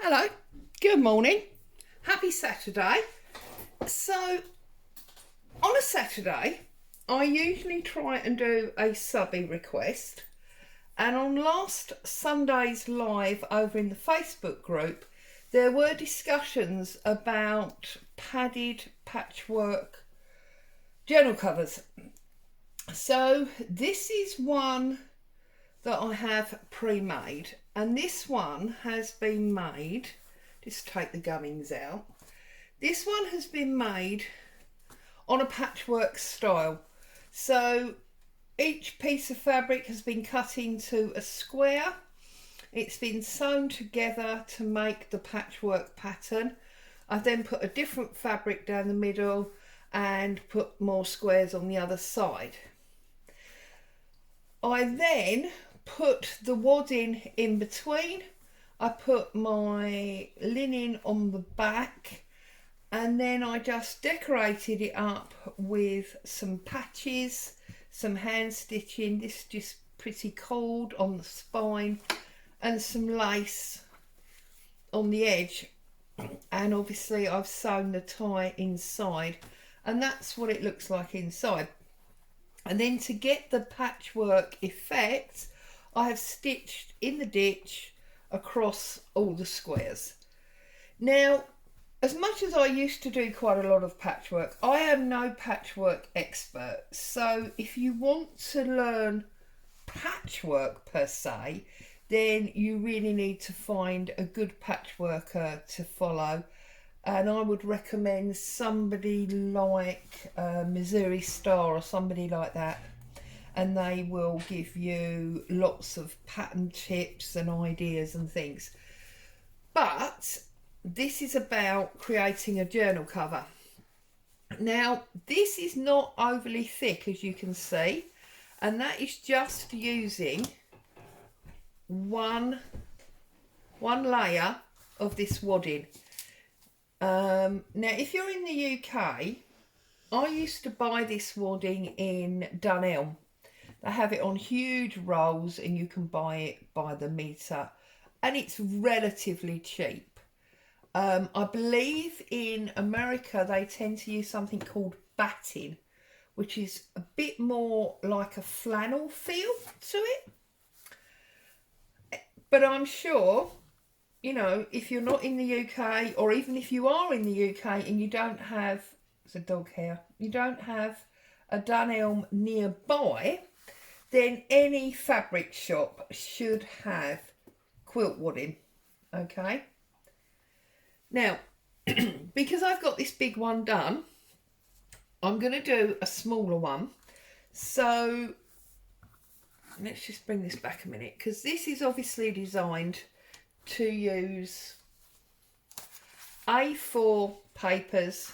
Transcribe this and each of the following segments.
Hello, good morning, happy Saturday. So on a Saturday I usually try and do a subby request, and on last Sunday's live over in the Facebook group there were discussions about padded patchwork journal covers. So this is one that I have pre-made, and this one has been made, just take the gummings out, this one has been made on a patchwork style. So each piece of fabric has been cut into a square, it's been sewn together to make the patchwork pattern. I've then put a different fabric down the middle and put more squares on the other side. I then put the wadding in between, I put my linen on the back, and then I just decorated it up with some patches, some hand stitching, this is just pretty cold on the spine, and some lace on the edge, and obviously I've sewn the tie inside, and that's what it looks like inside. And then to get the patchwork effect, I have stitched in the ditch across all the squares. Now, as much as I used to do quite a lot of patchwork, I am no patchwork expert. So if you want to learn patchwork per se, then you really need to find a good patchworker to follow. And I would recommend somebody like Missouri Star or somebody like that, and they will give you lots of pattern tips and ideas and things. But this is about creating a journal cover. Now this is not overly thick, as you can see, and that is just using one layer of this wadding. Now if you're in the UK, I used to buy this wadding in Dunelm. They have it on huge rolls and you can buy it by the metre, and it's relatively cheap. I believe in America they tend to use something called batting, which is a bit more like a flannel feel to it. But I'm sure, you know, if you're not in the UK, or even if you are in the UK and you don't have, it's a dog hair, you don't have a Dunelm nearby, then any fabric shop should have quilt wadding, okay? Now, because I've got this big one done, I'm going to do a smaller one. So let's just bring this back a minute, because this is obviously designed to use A4 papers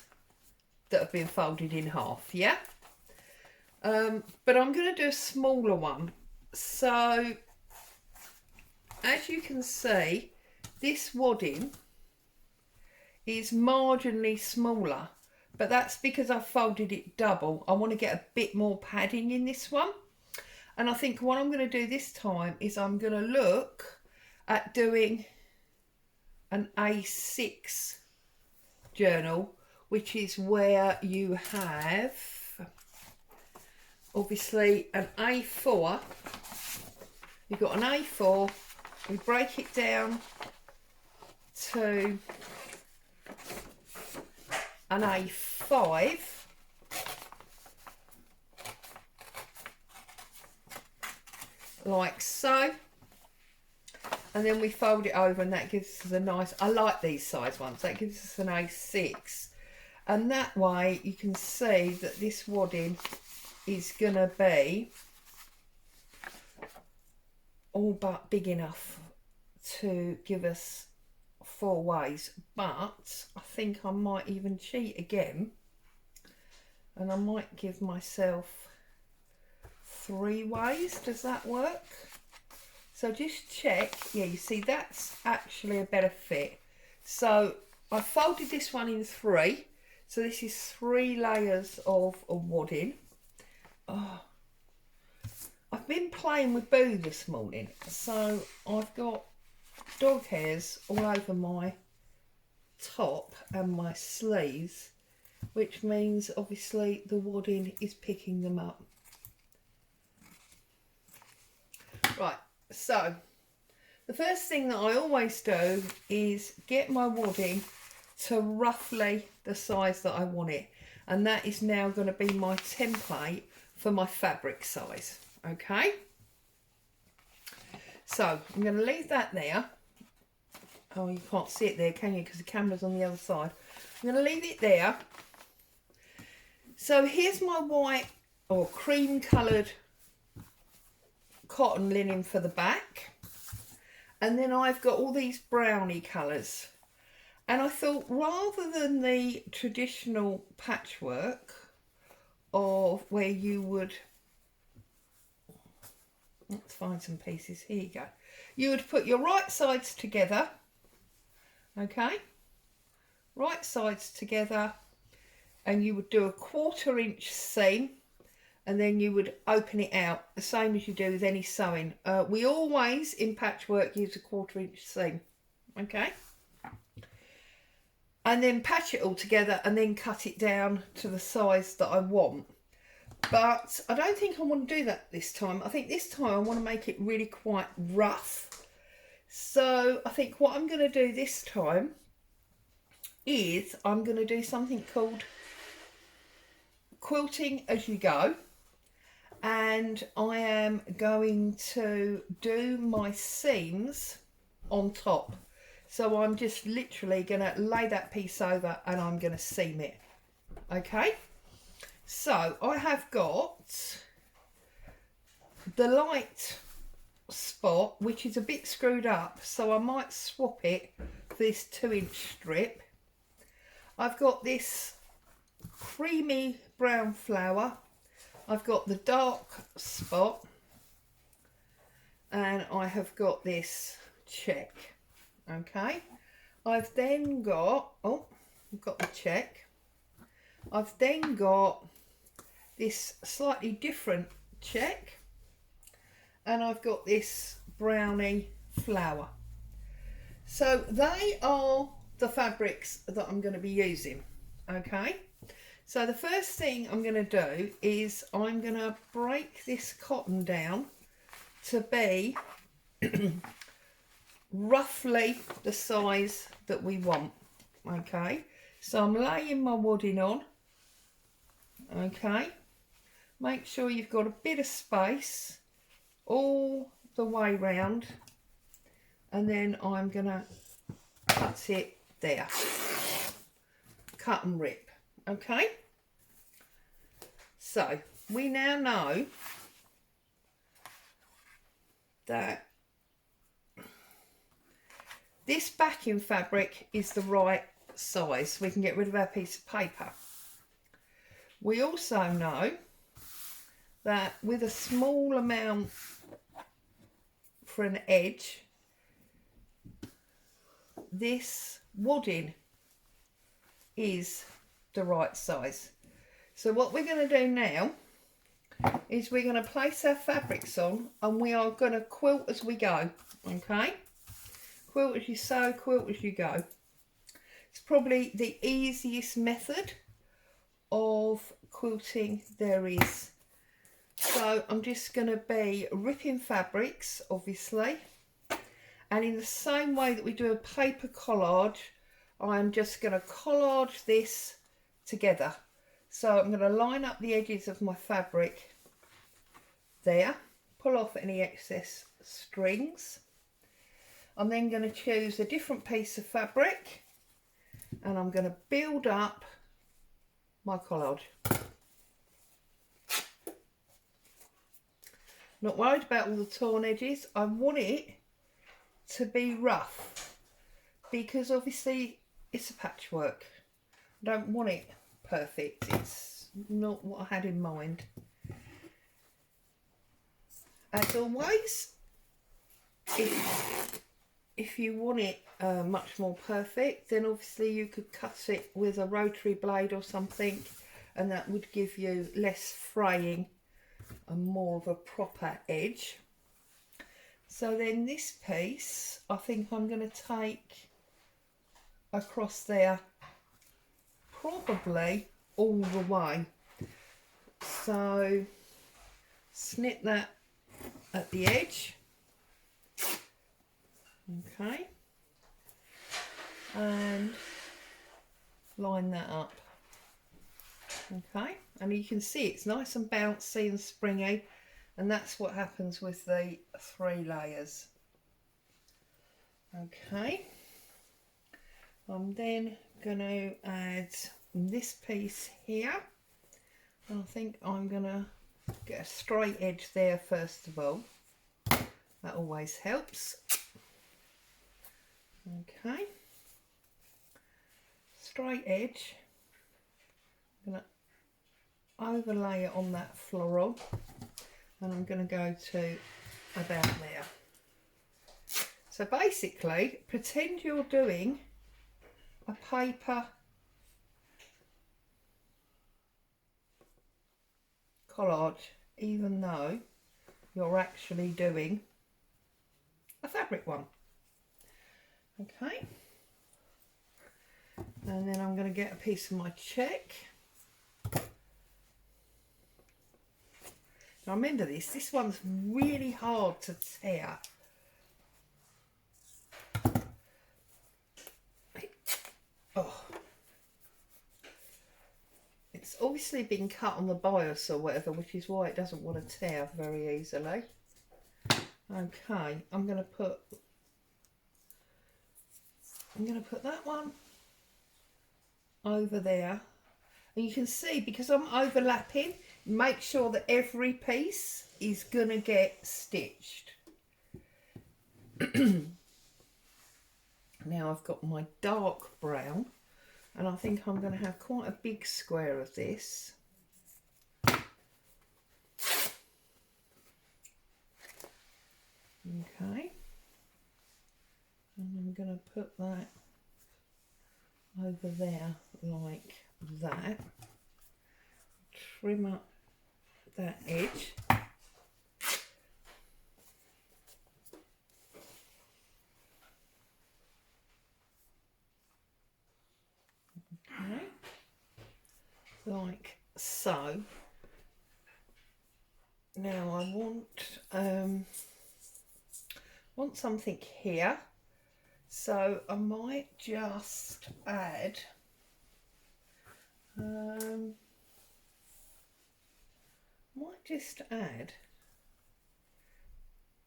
that have been folded in half, yeah? But I'm going to do a smaller one. So as you can see, this wadding is marginally smaller, but that's because I've folded it double. I want to get a bit more padding in this one, and I think what I'm going to do this time is I'm going to look at doing an A6 journal, which is where you have obviously an A4. You've got an A4, we break it down to an A5, like so, and then we fold it over, and that gives us a nice, I like these size ones, that gives us an A6, and that way you can see that this wadding is going to be all but big enough to give us 4 ways. But I think I might even cheat again, and I might give myself 3 ways. Does that work? So just check. Yeah, you see that's actually a better fit. So I folded this one in 3, so this is 3 layers of a wadding. Oh, I've been playing with Boo this morning, so I've got dog hairs all over my top and my sleeves, which means obviously the wadding is picking them up. Right, so the first thing that I always do is get my wadding to roughly the size that I want it, and that is now going to be my template for my fabric size. Okay, so I'm going to leave that there. Oh, you can't see it there, can you? Because the camera's on the other side. I'm going to leave it there. So here's my white or cream coloured cotton linen for the back. And then I've got all these brownie colours. And I thought, rather than the traditional patchwork of where you would, let's find some pieces, here you go. You would put your right sides together, okay, right sides together, and you would do a 1/4 inch seam, and then you would open it out the same as you do with any sewing. We always in patchwork use a 1/4 inch seam, okay, and then patch it all together and then cut it down to the size that I want. But I don't think I want to do that this time. I think this time I want to make it really quite rough. So I think what I'm going to do this time is I'm going to do something called quilting as you go. And I am going to do my seams on top. So I'm just literally going to lay that piece over and I'm going to seam it. Okay. So I have got the light spot, which is a bit screwed up, so I might swap it for this 2-inch strip. I've got this creamy brown flower. I've got the dark spot, and I have got this check. Okay, I've then got, oh, I've got the check. I've then got this slightly different check, and I've got this brownie flower. So they are the fabrics that I'm going to be using. Okay, so the first thing I'm going to do is I'm going to break this cotton down to be roughly the size that we want. Okay, so I'm laying my wadding on. Okay, make sure you've got a bit of space all the way round, and then I'm gonna cut it there, cut and rip. Okay, so we now know that this backing fabric is the right size. We can get rid of our piece of paper. We also know that with a small amount for an edge, this wadding is the right size. So what we're going to do now is we're going to place our fabrics on, and we are going to quilt as we go. Okay, quilt as you sew, quilt as you go. It's probably the easiest method of quilting there is. So I'm just going to be ripping fabrics, obviously, and in the same way that we do a paper collage, I'm just going to collage this together. So I'm going to line up the edges of my fabric there, pull off any excess strings. I'm then going to choose a different piece of fabric, and I'm going to build up my collage. Not worried about all the torn edges. I want it to be rough because obviously it's a patchwork. I don't want it perfect. It's not what I had in mind. As always, if you want it much more perfect, then obviously you could cut it with a rotary blade or something, and that would give you less fraying and more of a proper edge. So then this piece, I think I'm going to take across there probably all the way. So snip that at the edge. Okay. And line that up. Okay. And you can see it's nice and bouncy and springy. And that's what happens with the 3 layers. Okay. I'm then going to add this piece here. I think I'm going to get a straight edge there first of all. That always helps. Okay. Straight edge. I'm going to overlay it on that floral. And I'm going to go to about there. So basically, pretend you're doing a paper collage, even though you're actually doing a fabric one. Okay. And then I'm going to get a piece of my check. Now remember this one's really hard to tear. Oh. It's obviously been cut on the bias or whatever, which is why it doesn't want to tear very easily. Okay, I'm going to put that one over there. And you can see, because I'm overlapping, make sure that every piece is going to get stitched. Now I've got my dark brown, and I think I'm going to have quite a big square of this. Okay. And I'm going to put that over there like that. Trim up that edge. Okay. Like so. Now I want something here. So I might just add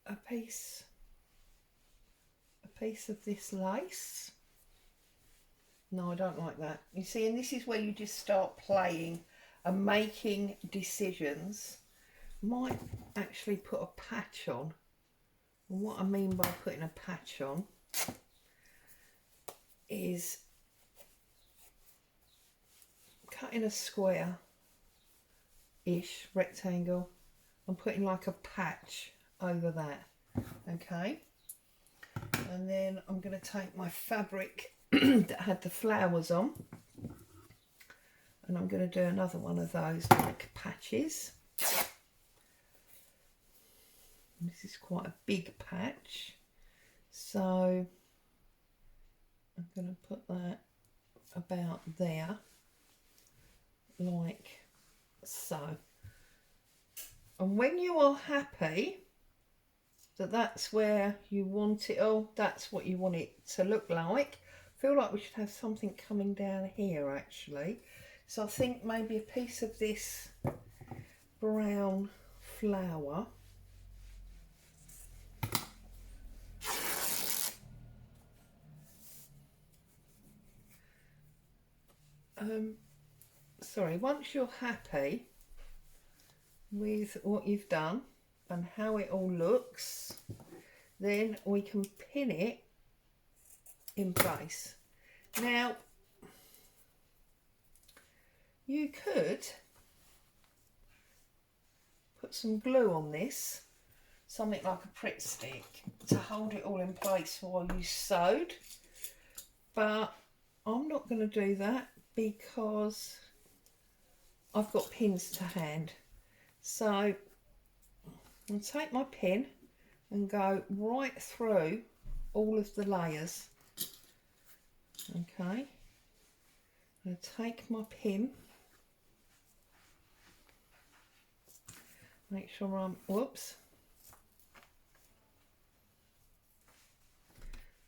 a piece of this lace. No, I don't like that. You see, and this is where you just start playing and making decisions. Might actually put a patch on. And what I mean by putting a patch on is cutting a square-ish rectangle and putting like a patch over that. Okay, and then I'm going to take my fabric that had the flowers on, and I'm going to do another one of those like patches. This is quite a big patch, so I'm going to put that about there like so. And when you are happy that that's where you want it all, that's what you want it to look like. I feel like we should have something coming down here actually. So I think maybe a piece of this brown flower. Sorry, once you're happy with what you've done and how it all looks, then we can pin it in place. Now you could put some glue on this, something like a Pritt stick, to hold it all in place while you sewed, but I'm not going to do that because I've got pins to hand. So I'll take my pin and go right through all of the layers. Okay, I'm going to take my pin, make sure I'm, whoops.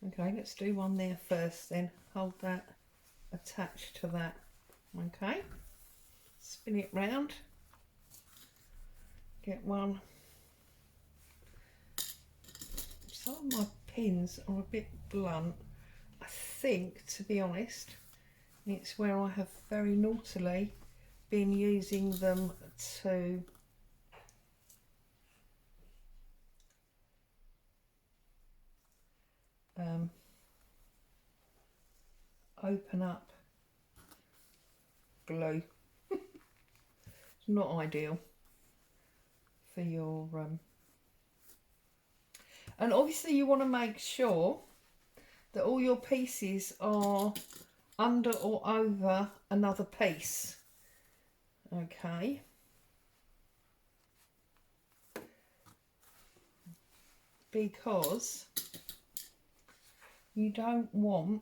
Okay, let's do one there first then. Hold that attached to that. Okay, spin it round, get one. Some of my pins are a bit blunt. I think, to be honest, it's where I have very naughtily been using them to open up glue. It's not ideal for your and obviously you want to make sure that all your pieces are under or over another piece. Okay, because you don't want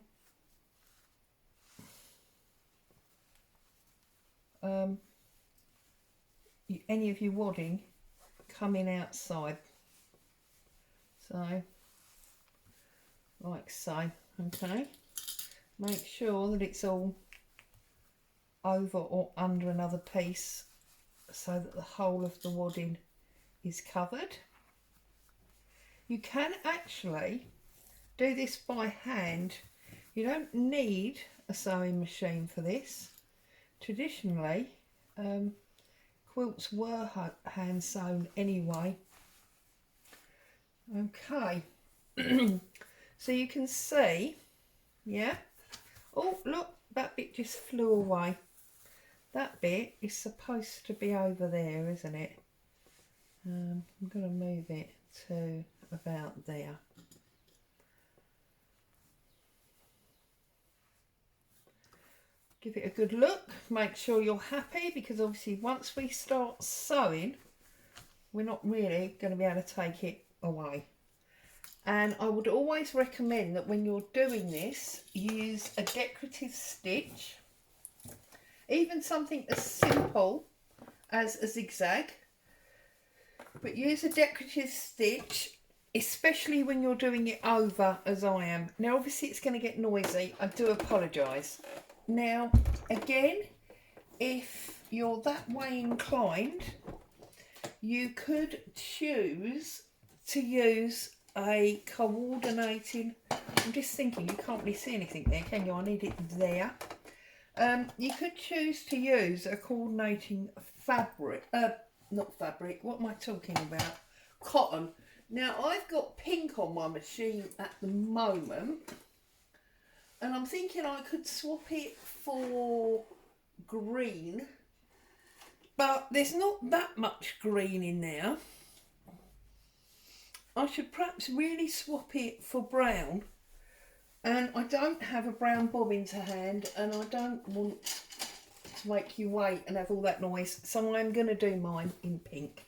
any of your wadding coming outside. So, like so, okay. Make sure that it's all over or under another piece so that the whole of the wadding is covered. You can actually do this by hand. You don't need a sewing machine for this. Traditionally, quilts were hand sewn anyway. Okay, so you can see, yeah. Oh, look, that bit just flew away. That bit is supposed to be over there, isn't it? I'm going to move it to about there. Give it a good look, make sure you're happy, because obviously once we start sewing, we're not really going to be able to take it away. And I would always recommend that when you're doing this, use a decorative stitch, even something as simple as a zigzag, but use a decorative stitch, especially when you're doing it over as I am. Now obviously it's going to get noisy, I do apologise. Now again, if you're that way inclined, you could choose to use a coordinating, I'm just thinking, you can't really see anything there, can you? I need it there. You could choose to use a coordinating fabric, not fabric, what am I talking about? Cotton. Now I've got pink on my machine at the moment, and I'm thinking I could swap it for green, but there's not that much green in there. I should perhaps really swap it for brown, and I don't have a brown bobbin to hand, and I don't want to make you wait and have all that noise, so I'm going to do mine in pink.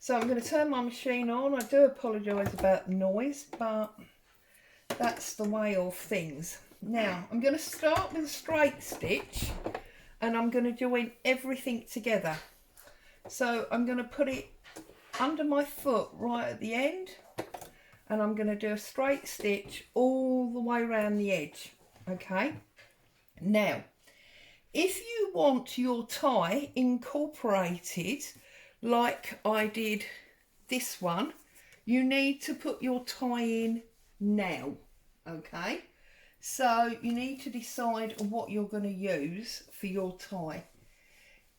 So I'm going to turn my machine on. I do apologise about the noise, but that's the way of things. Now I'm going to start with a straight stitch, and I'm going to join everything together. So I'm going to put it under my foot right at the end, and I'm going to do a straight stitch all the way around the edge. Okay, now if you want your tie incorporated like I did this one, you need to put your tie in now. Okay, so you need to decide what you're going to use for your tie.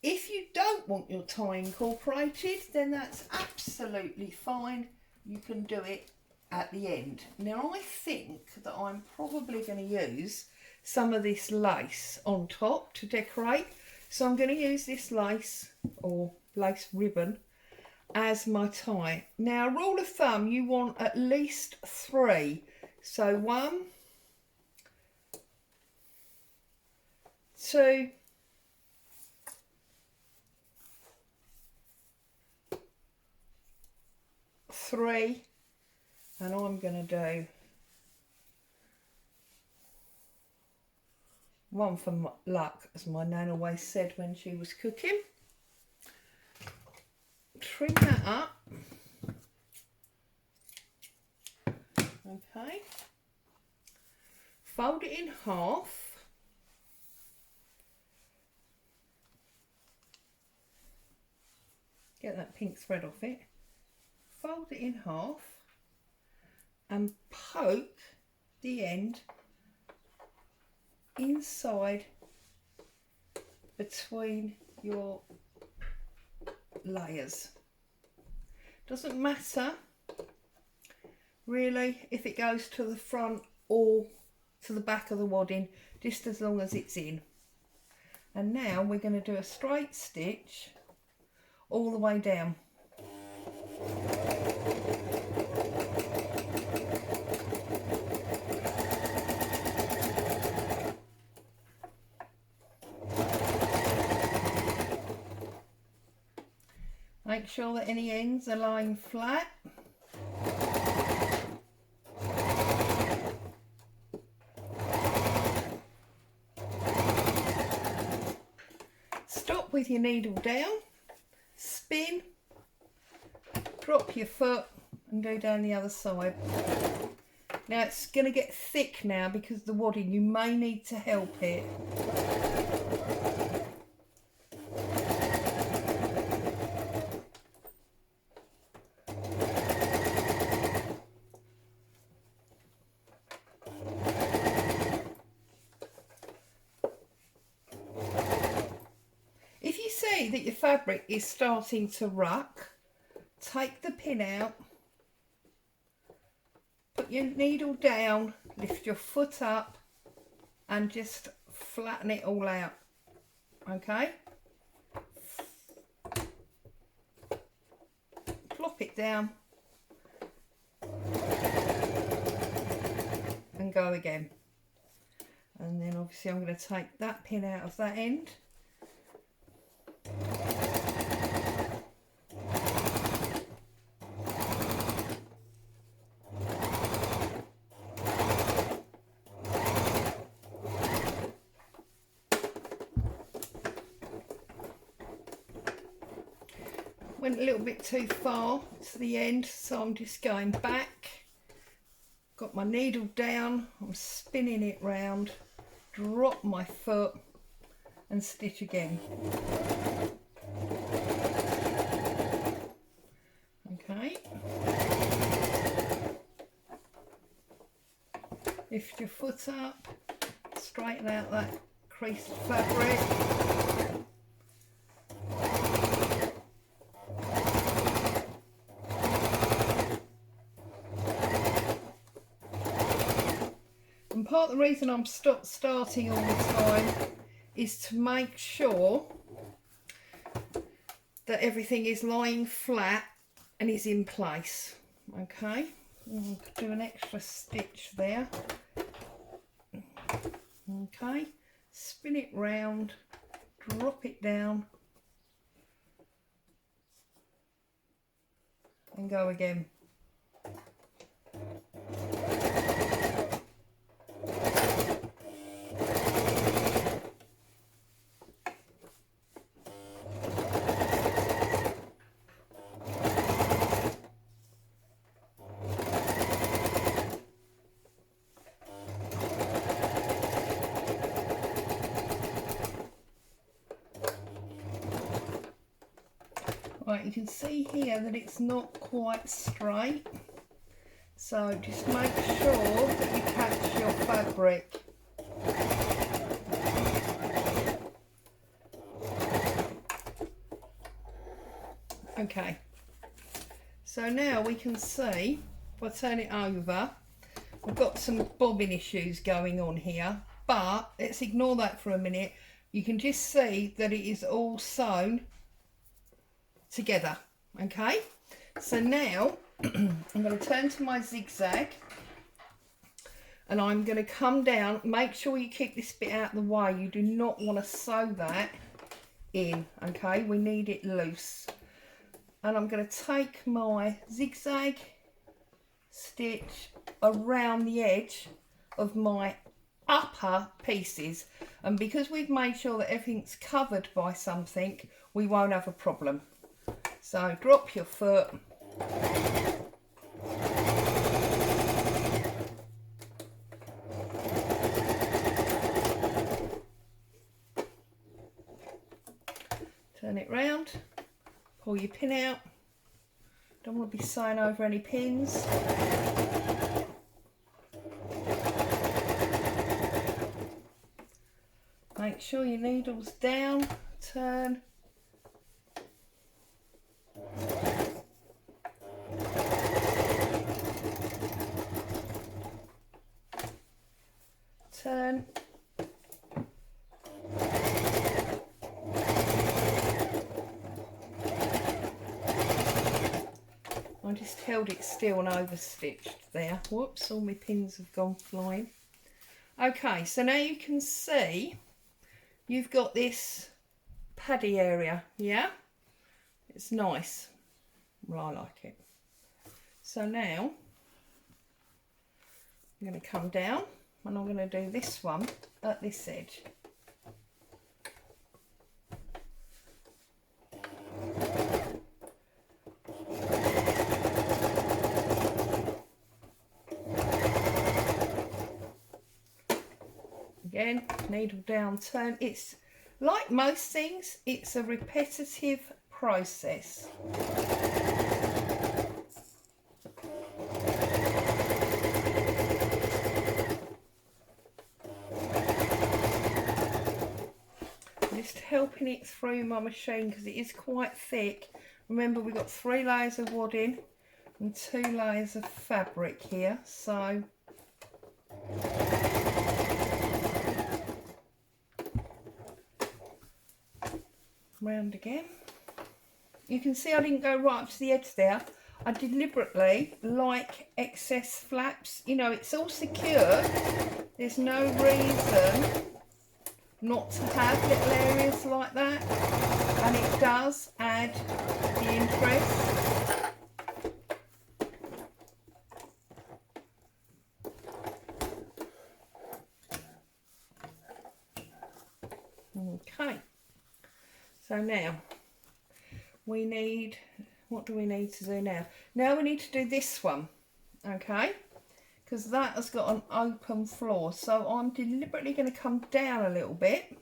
If you don't want your tie incorporated, then that's absolutely fine. You can do it at the end. Now I think that I'm probably going to use some of this lace on top to decorate. So I'm going to use this lace or lace ribbon as my tie. Now rule of thumb, you want at least 3. So 1, 2, 3, And I'm going to do one for luck, as my nan always said when she was cooking. Trim that up. Okay. Fold it in half. Get that pink thread off it. Fold it in half and poke the end inside between your layers. Doesn't matter really if it goes to the front or to the back of the wadding, just as long as it's in. And now we're going to do a straight stitch all the way down. Make sure that any ends are lying flat. Stop with your needle down, spin, drop your foot and go down the other side. Now it's going to get thick now because of the wadding, you may need to help it. That your fabric is starting to ruck, take the pin out, put your needle down, lift your foot up and just flatten it all out. Okay, plop it down and go again. And then obviously I'm going to take that pin out of that end. Went a little bit too far to the end, so I'm just going back. Got my needle down, I'm spinning it round, drop my foot and stitch again. Okay. Lift your foot up, straighten out that creased fabric. And part of the reason I'm starting all the time is to make sure that everything is lying flat and is in place. Okay, I'll do an extra stitch there. Okay, spin it round, drop it down and go again. Right, you can see here that it's not quite straight, so just make sure that you catch your fabric. Okay, so now we can see, if I turn it over, we've got some bobbin issues going on here, but let's ignore that for a minute. You can just see that it is all sewn together. Okay, so now I'm going to turn to my zigzag and I'm going to come down. Make sure you keep this bit out of the way. You do not want to sew that in. Okay, we need it loose. And I'm going to take my zigzag, stitch around the edge of my upper pieces, and because we've made sure that everything's covered by something, we won't have a problem. So drop your foot, turn it round, pull your pin out. Don't want to be sewing over any pins. Make sure your needle's down, turn. Turn. I just held it still and overstitched there. Whoops, all my pins have gone flying. Okay, so now you can see you've got this paddy area, yeah? It's nice. Well, I like it. So now I'm going to come down and I'm going to do this one at this edge. Again, needle down, turn. It's like most things, it's a repetitive process. Just helping it through my machine because it is quite thick. Remember, we've got 3 layers of wadding and 2 layers of fabric here, so round again. You can see I didn't go right up to the edge there. I deliberately like excess flaps. You know, it's all secure. There's no reason not to have little areas like that, and it does add the interest. Okay. So now we need, what do we need to do now? Now we need to do this one, okay? Because that has got an open floor. So I'm deliberately going to come down a little bit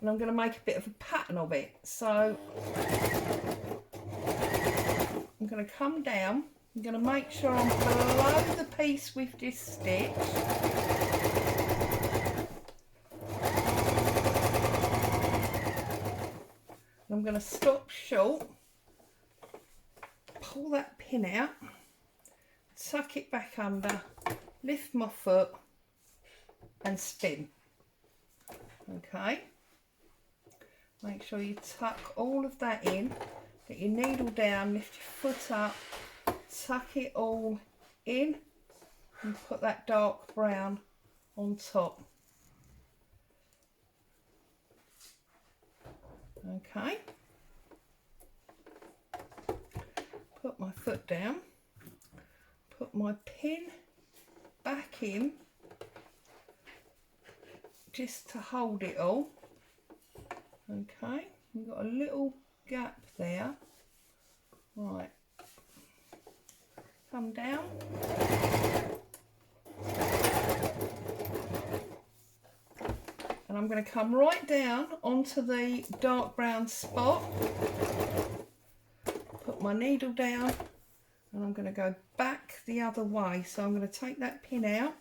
and I'm going to make a bit of a pattern of it. So I'm going to come down, I'm going to make sure I'm below the piece we've just stitched. I'm going to stop short, pull that pin out, tuck it back under, lift my foot and spin. Okay, make sure you tuck all of that in, get your needle down, lift your foot up, tuck it all in and put that dark brown on top. Okay, put my foot down, put my pin back in just to hold it all. Okay, we've got a little gap there. Right, come down. And I'm going to come right down onto the dark brown spot, put my needle down, and I'm going to go back the other way. So I'm going to take that pin out.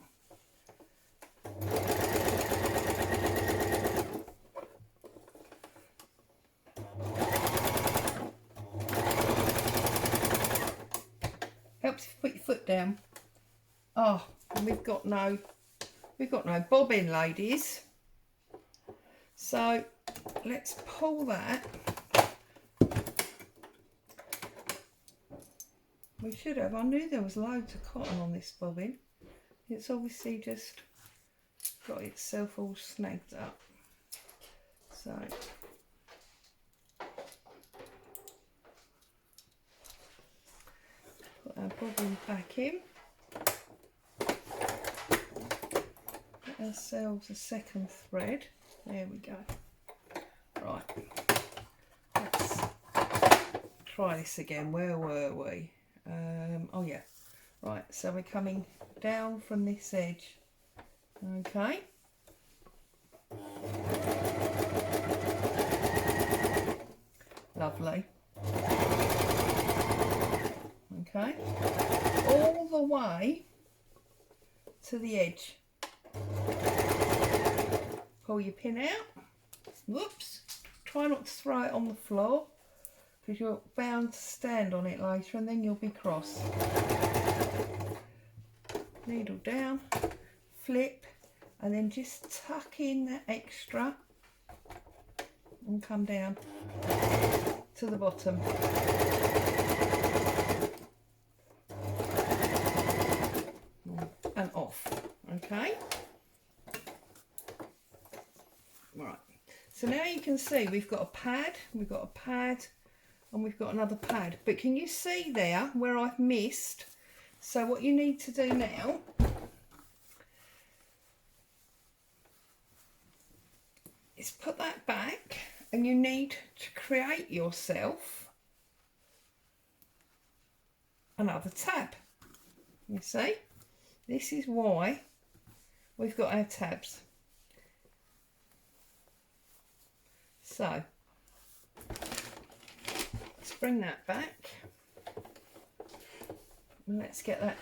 Helps if you put your foot down. Oh, and we've got no bobbin, ladies. So let's pull that. We should have. I knew there was loads of cotton on this bobbin. It's obviously just got itself all snagged up. So put our bobbin back in. Get ourselves a second thread. There we go. Right, let's try this again. Where were we? Oh yeah. Right, so we're coming down from this edge. Okay. Lovely. Okay. All the way to the edge. Pull your pin out. Whoops. Try not to throw it on the floor, because you're bound to stand on it later and then you'll be cross. Needle down, flip, and then just tuck in that extra and come down to the bottom. And off. Okay. Right. So now you can see we've got a pad, and we've got another pad. But can you see there where I've missed? So what you need to do now is put that back, and you need to create yourself another tab. You see? This is why we've got our tabs. So let's bring that back and let's get that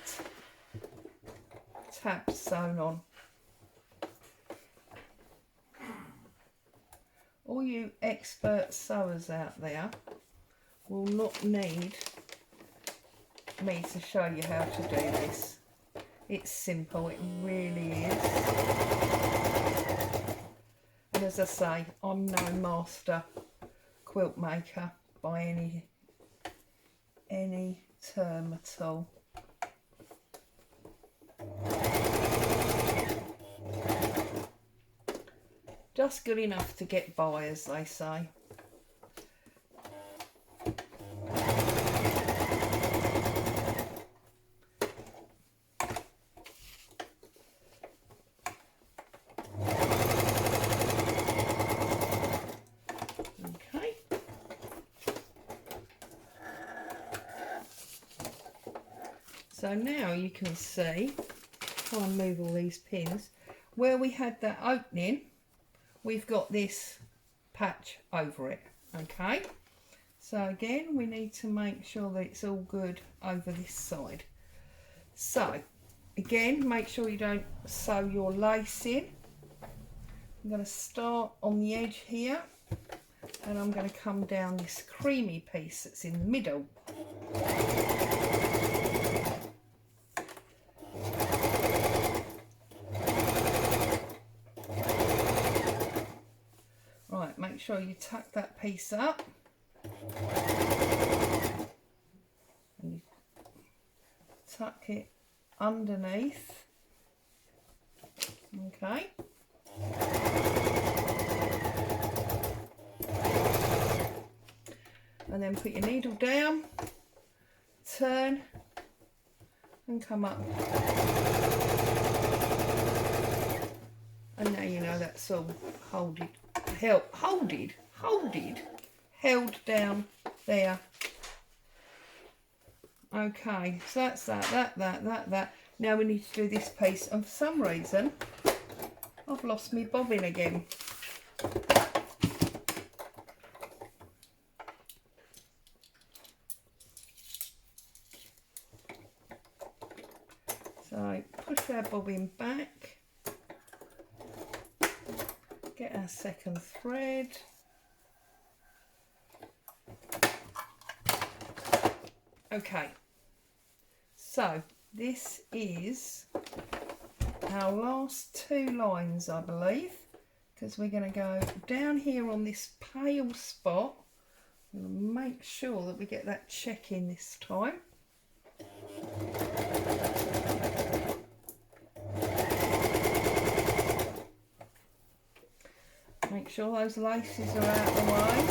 tab sewn on. All you expert sewers out there will not need me to show you how to do this. It's simple, it really is. And as I say, I'm no master quilt maker by any term at all. Just good enough to get by, as they say. So now you can see, try and move all these pins, where we had that opening, we've got this patch over it, okay? So again, we need to make sure that it's all good over this side. So again, make sure you don't sew your lace in. I'm going to start on the edge here, and I'm going to come down this creamy piece that's in the middle. Right, make sure you tuck that piece up. And you tuck it underneath. Okay. And then put your needle down, turn and come up. And now you know that's all held down there. Okay, so that's that. Now we need to do this piece, and for some reason I've lost my bobbin again. So push our bobbin back, get our second thread, okay, so this is our last two lines, I believe, because we're going to go down here on this pale spot. I'm going to make sure that we get that check in this time. Make sure those laces are out of the way.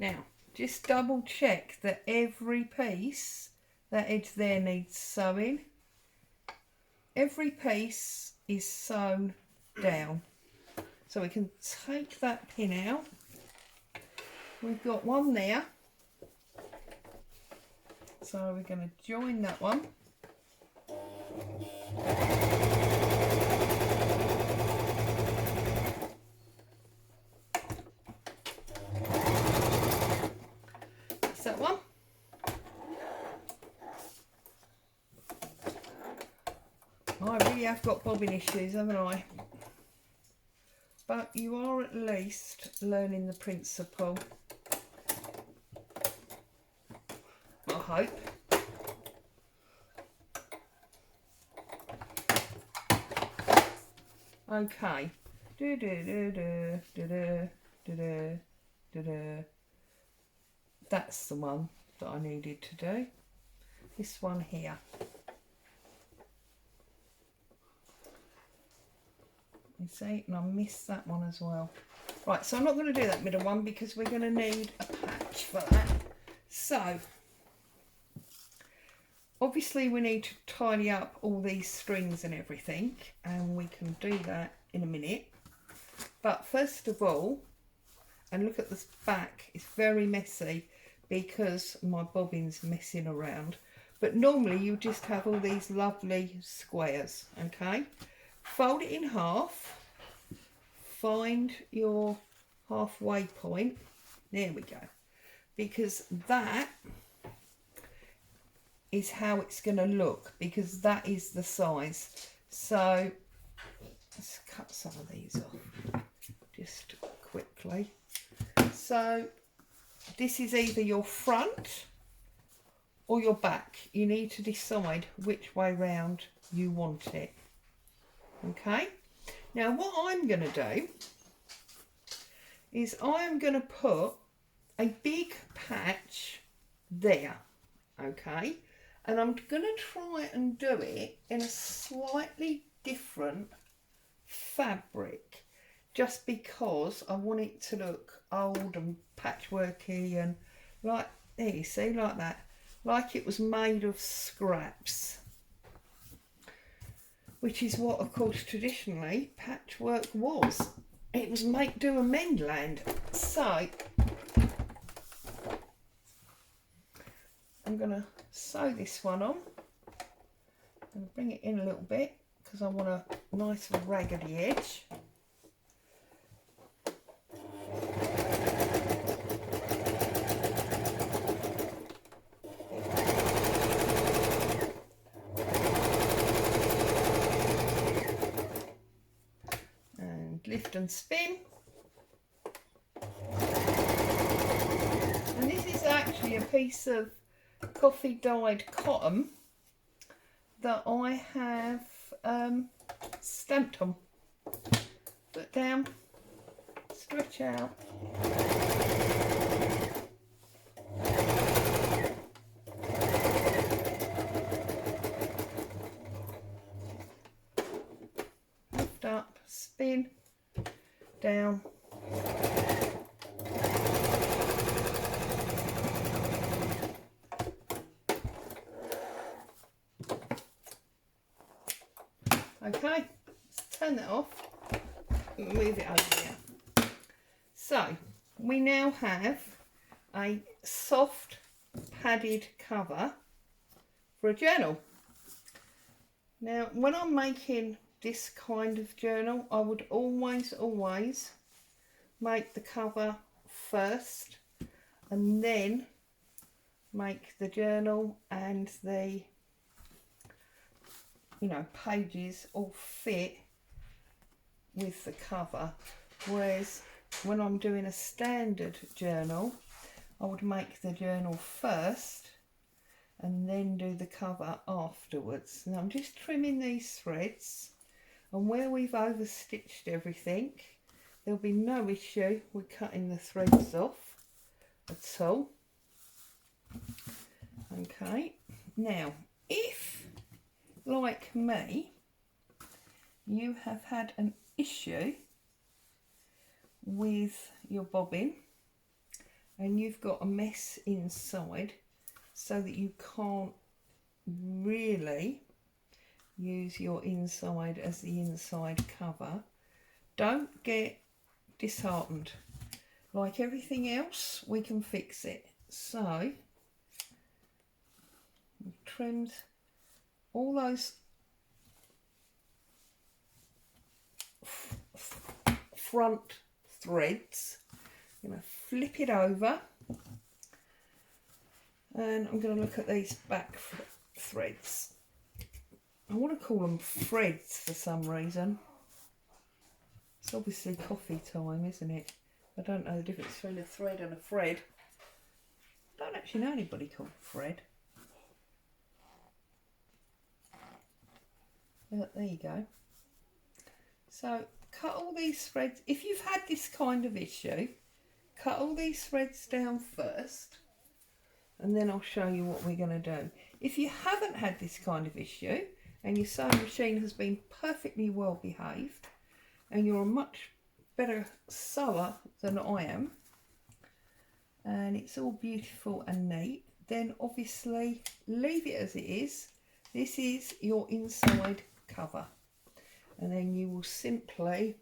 Now, just double check that every piece, that edge there needs sewing. Every piece is sewn down. So we can take that pin out. We've got one there. So we're going to join that one. That's that one. I really have got bobbin issues, haven't I? But you are at least learning the principle. I hope. Okay. That's the one that I needed to do. This one here. You see, and I missed that one as well. Right, so I'm not going to do that middle one because we're going to need a patch for that. So, obviously we need to tidy up all these strings and everything, and we can do that in a minute. But first of all, and look at this back, it's very messy because my bobbin's messing around. But normally you just have all these lovely squares, okay? Fold it in half, find your halfway point, there we go, because that is how it's going to look, because that is the size. So let's cut some of these off just quickly. So this is either your front or your back. You need to decide which way round you want it. Okay, now what I'm going to do is I'm going to put a big patch there, okay, and I'm going to try and do it in a slightly different fabric just because I want it to look old and patchworky and like, there you see, like that, like it was made of scraps. Which is what, of course, traditionally patchwork was. It was make, do and mend land. So, I'm going to sew this one on. I'm going to bring it in a little bit because I want a nice raggedy edge. Lift and spin, and this is actually a piece of coffee dyed cotton that I have stamped on. Put down, stretch out, lift up, spin, down, okay, let's turn that off and move it over here. So we now have a soft padded cover for a journal. Now when I'm making this kind of journal, I would always make the cover first and then make the journal and the, you know, pages all fit with the cover. Whereas when I'm doing a standard journal, I would make the journal first and then do the cover afterwards. Now I'm just trimming these threads, and where we've overstitched everything, there'll be no issue with cutting the threads off at all. Okay, now if, like me, you have had an issue with your bobbin and you've got a mess inside so that you can't really use your inside as the inside cover, don't get disheartened. Like everything else, we can fix it. So we've trimmed all those front threads. I'm going to flip it over and I'm going to look at these back threads. I want to call them threads for some reason. It's obviously coffee time, isn't it? I don't know the difference between a thread and a thread. I don't actually know anybody called Fred. But there you go. So cut all these threads. If you've had this kind of issue, cut all these threads down first, and then I'll show you what we're going to do. If you haven't had this kind of issue and your sewing machine has been perfectly well behaved and you're a much better sewer than I am and it's all beautiful and neat, then obviously leave it as it is. This is your inside cover, and then you will simply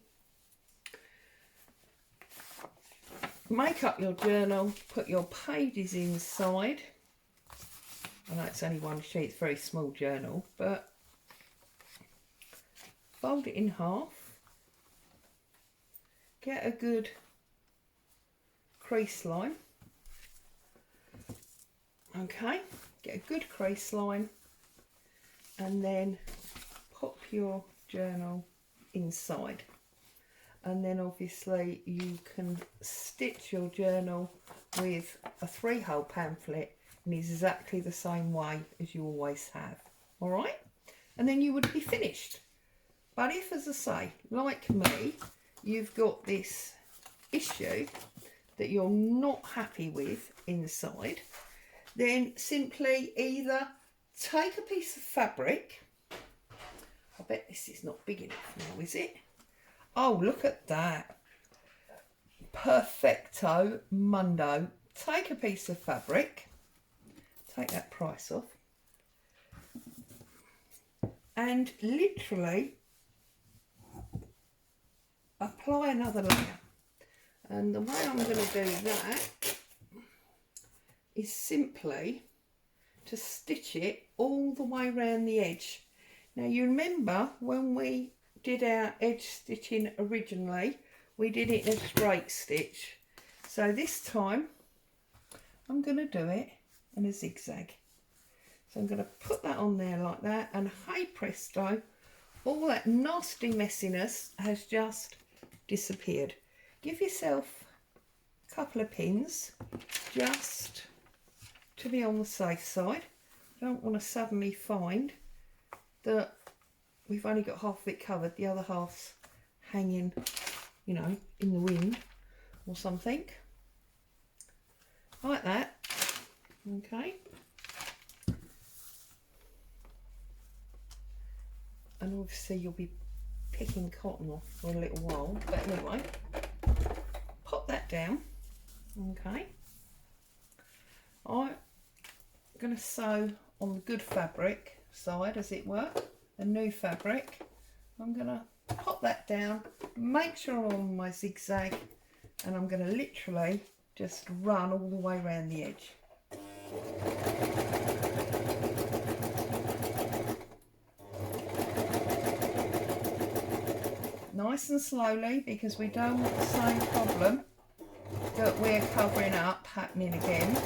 make up your journal, put your pages inside. I know it's only one sheet, it's a very small journal, but fold it in half, get a good crease line, okay, get a good crease line, and then pop your journal inside. And then obviously you can stitch your journal with a 3-hole pamphlet in exactly the same way as you always have. All right, and then you would be finished. But if, as I say, like me, you've got this issue that you're not happy with inside, then simply either take a piece of fabric. I bet this is not big enough now, is it? Oh, look at that. Perfecto Mundo. Take a piece of fabric. Take that price off. And literally apply another layer. And the way I'm going to do that is simply to stitch it all the way around the edge. Now you remember when we did our edge stitching originally, we did it in a straight stitch. So this time I'm going to do it in a zigzag. So I'm going to put that on there like that, and hey presto, all that nasty messiness has just disappeared. Give yourself a couple of pins just to be on the safe side. You don't want to suddenly find that we've only got half of it covered, the other half's hanging, you know, in the wind or something. Like that. Okay. And obviously you'll be picking cotton off for a little while, but anyway, pop that down. Okay. I'm going to sew on the good fabric side, as it were, a new fabric. I'm going to pop that down, make sure I'm on my zigzag, and I'm going to literally just run all the way around the edge. Nice and slowly, because we don't want the same problem that we're covering up happening again.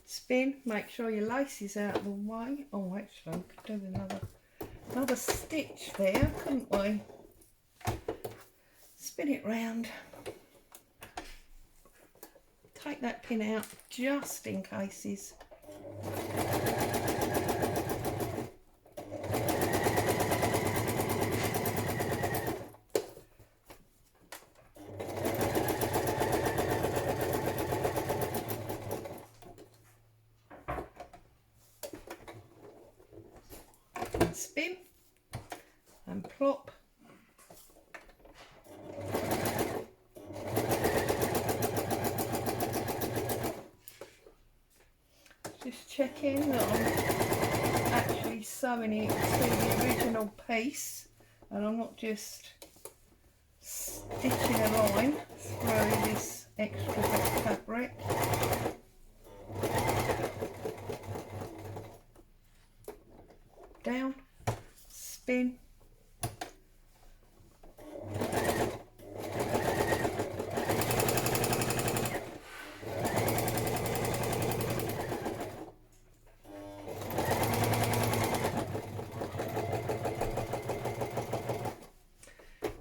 Spin, make sure your lace is out of the way. Oh, actually, we could do another stitch there, couldn't we? Spin it round. Take that pin out just in cases. spin and plop. Just checking that I'm actually sewing it to the original piece and I'm not just stitching a line through this extra bit of fabric. Down, spin,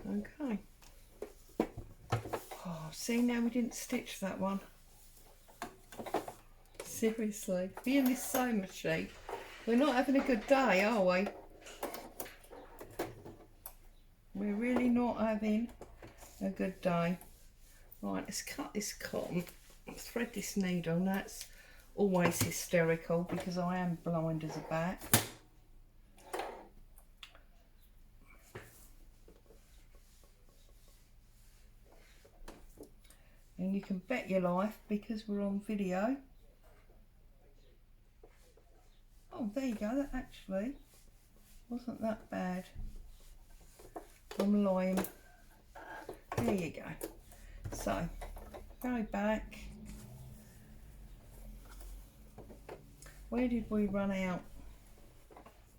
okay. Oh, see, now we didn't stitch that one. Seriously, being this sewing machine, we're not having a good day, are we? We're really not having a good day. Right, let's cut this cotton, thread this needle. That's always hysterical because I am blind as a bat. And you can bet your life, because we're on video. Oh, there you go, that actually wasn't that bad. I'm lying. There you go. So, go back. Where did we run out?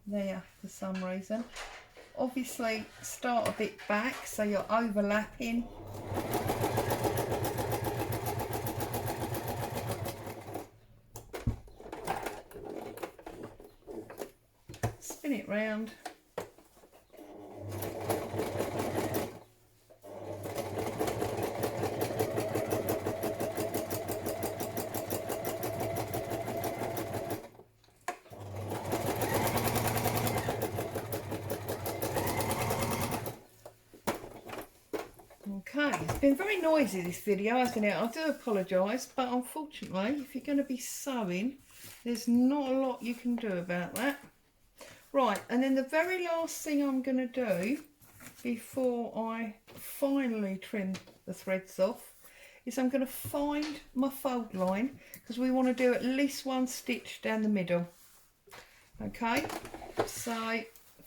There, for some reason. Obviously, start a bit back so you're overlapping. Spin it round. Okay, it's been very noisy this video, hasn't it? I do apologise, but unfortunately, if you're going to be sewing, there's not a lot you can do about that. Right, and then the very last thing I'm going to do before I finally trim the threads off is I'm going to find my fold line, because we want to do at least one stitch down the middle. Okay, so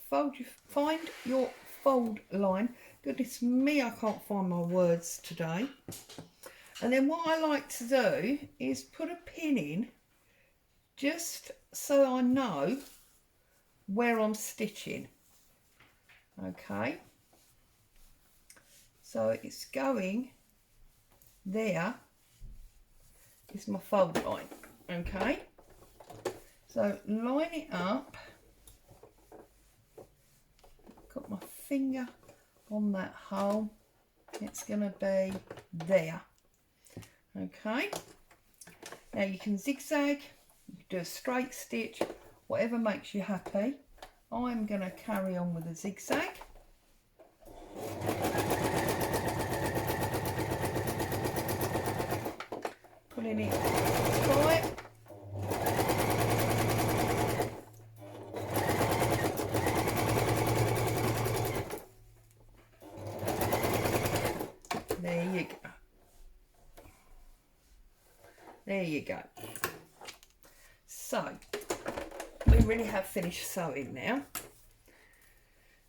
find your fold line. Goodness me, I can't find my words today. And then what I like to do is put a pin in just so I know where I'm stitching. Okay, so it's going there is my fold line. Okay, so line it up, got my finger on that hole, it's going to be there. Okay, now you can zigzag, you can do a straight stitch, whatever makes you happy. I'm going to carry on with a zigzag. Pulling it tight. There you go. There you go. So, we really have finished sewing now.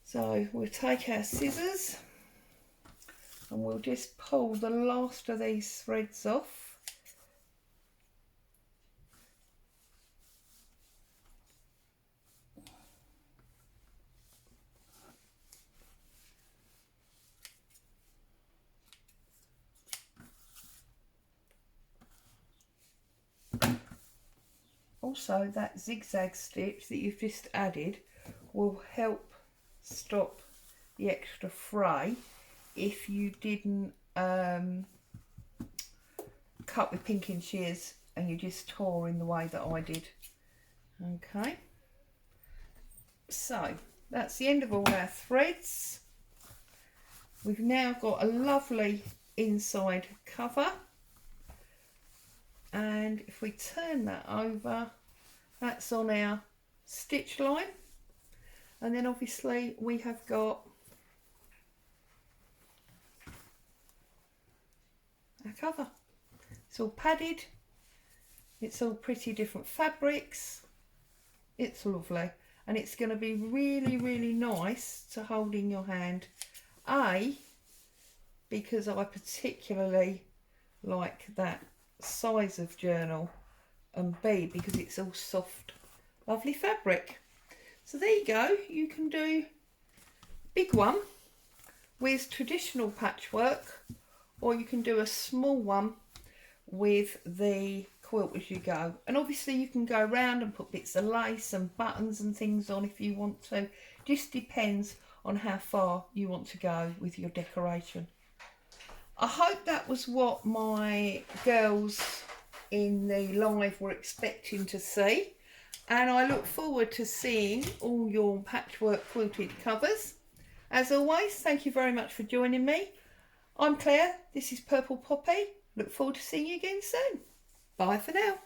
So we'll take our scissors and we'll just pull the last of these threads off. Also, that zigzag stitch that you've just added will help stop the extra fray if you didn't cut with pinking shears and you just tore in the way that I did. Okay, so that's the end of all our threads. We've now got a lovely inside cover. And if we turn that over, that's on our stitch line. And then obviously we have got our cover. It's all padded, it's all pretty different fabrics, it's lovely, and it's going to be really, really nice to hold in your hand. A, because I particularly like that size of journal, and B, because it's all soft, lovely fabric. So there you go, you can do big one with traditional patchwork, or you can do a small one with the quilt as you go. And obviously you can go around and put bits of lace and buttons and things on if you want to. Just depends on how far you want to go with your decoration. I hope that was what my girls in the live were expecting to see, and I look forward to seeing all your patchwork quilted covers. As always, thank you very much for joining me. I'm Claire, this is Purple Poppy. Look forward to seeing you again soon. Bye for now.